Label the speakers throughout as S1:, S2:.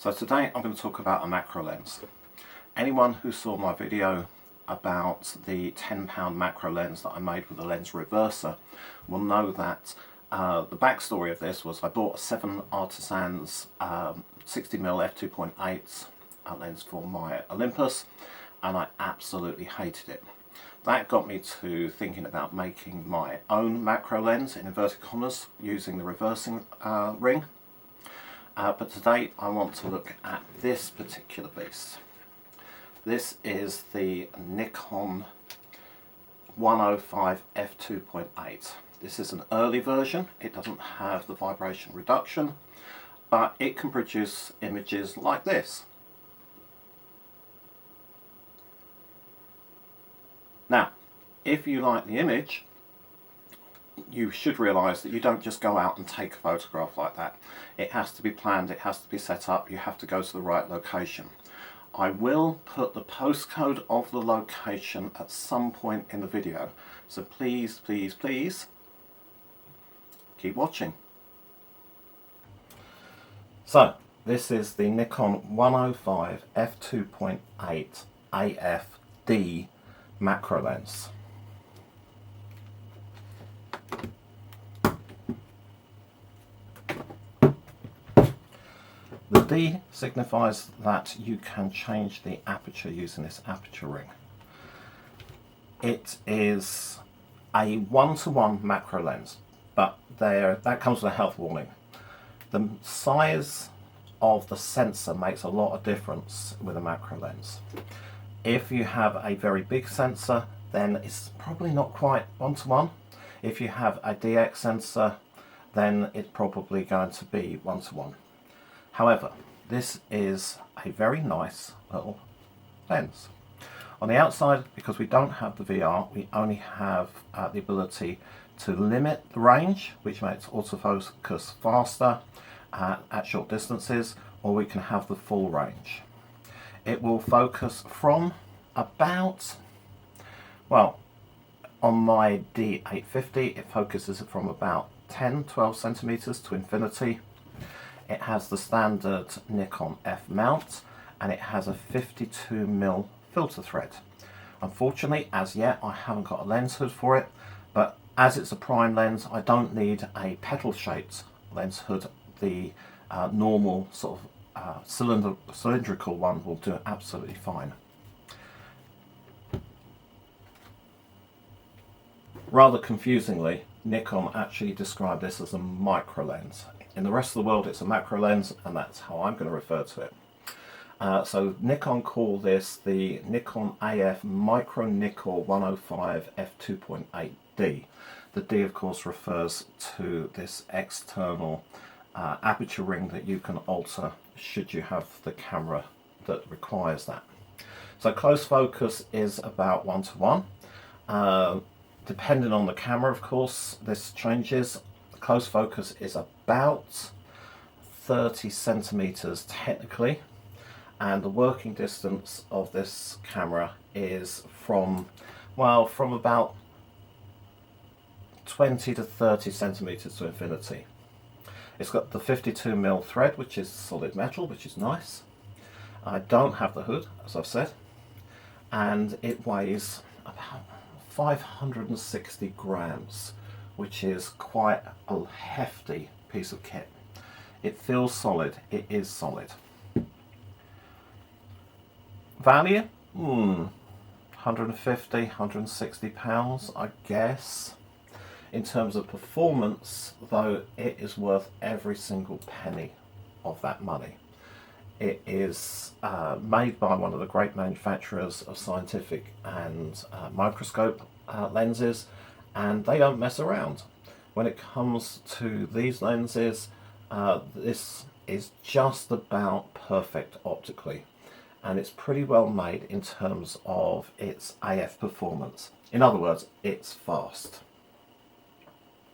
S1: So today I'm going to talk about a macro lens. Anyone who saw my video about the £10 macro lens that I made with a lens reverser will know that the backstory of this was I bought a 7 Artisans 60mm f2.8 lens for my Olympus, and I absolutely hated it. That got me to thinking about making my own macro lens in inverted commas using the reversing ring. But today I want to look at this particular beast. This is the Nikon 105 f2.8. This is an early version. It doesn't have the vibration reduction, but it can produce images like this. Now, if you like the image, you should realise that you don't just go out and take a photograph like that. It has to be planned, it has to be set up, you have to go to the right location. I will put the postcode of the location at some point in the video, so please, please, please keep watching. So, this is the Nikon 105 f2.8 AF-D macro lens. The D signifies that you can change the aperture using this aperture ring. It is a 1:1 macro lens, but that comes with a health warning. The size of the sensor makes a lot of difference with a macro lens. If you have a very big sensor, then it's probably not quite 1:1. If you have a DX sensor, then it's probably going to be 1:1. However, this is a very nice little lens. On the outside, because we don't have the VR, we only have the ability to limit the range, which makes autofocus faster at short distances, or we can have the full range. It will focus from about, well, on my D850 it focuses from about 10-12 centimeters to infinity. It has the standard Nikon F mount, and it has a 52mm filter thread. Unfortunately, as yet, I haven't got a lens hood for it, but as it's a prime lens, I don't need a petal-shaped lens hood. The normal sort of cylindrical one will do absolutely fine. Rather confusingly, Nikon actually described this as a micro lens. In the rest of the world it's a macro lens, and that's how I'm going to refer to it. So Nikon call this the Nikon AF Micro Nikkor 105 f2.8D. The D of course refers to this external aperture ring that you can alter should you have the camera that requires that. So close focus is about 1:1. Depending on the camera, of course, this changes. Close focus is about 30 centimeters technically, and the working distance of this camera is from about 20 to 30 centimeters to infinity. It's got the 52mm thread, which is solid metal, which is nice. I don't have the hood, as I've said, and it weighs about 560 grams, which is quite a hefty piece of kit. It feels solid, it is solid. Value? 150, 160 pounds, I guess. In terms of performance, though, it is worth every single penny of that money. It is made by one of the great manufacturers of scientific and microscope lenses, and they don't mess around. When it comes to these lenses, this is just about perfect optically, and it's pretty well made in terms of its AF performance. In other words, it's fast.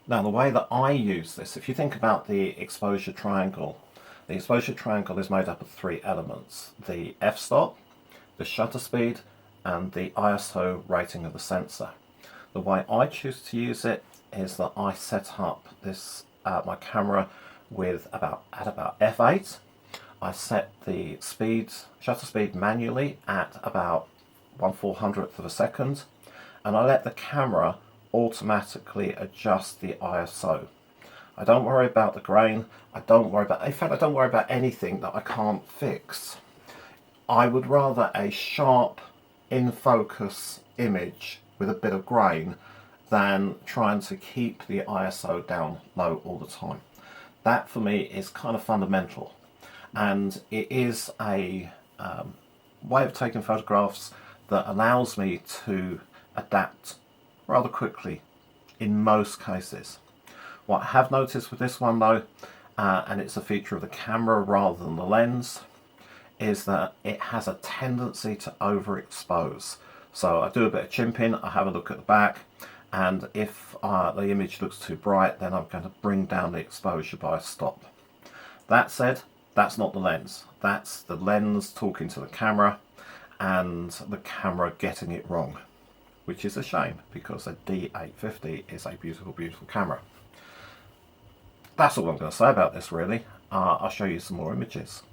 S1: Now, the way that I use this, if you think about the exposure triangle is made up of 3 elements: the f-stop, the shutter speed, and the ISO rating of the sensor. The way I choose to use it is that I set up this my camera with at about f8. I set the shutter speed manually at about 1/400th of a second, and I let the camera automatically adjust the ISO. I don't worry about the grain, in fact I don't worry about anything that I can't fix. I would rather a sharp, in focus image with a bit of grain than trying to keep the ISO down low all the time. That for me is kind of fundamental, and it is a way of taking photographs that allows me to adapt rather quickly in most cases. What I have noticed with this one though, and it's a feature of the camera rather than the lens, is that it has a tendency to overexpose. So I do a bit of chimping, I have a look at the back, and if the image looks too bright, then I'm going to bring down the exposure by a stop. That said, that's not the lens. That's the lens talking to the camera and the camera getting it wrong, which is a shame because a D850 is a beautiful, beautiful camera. That's all I'm going to say about this really. I'll show you some more images.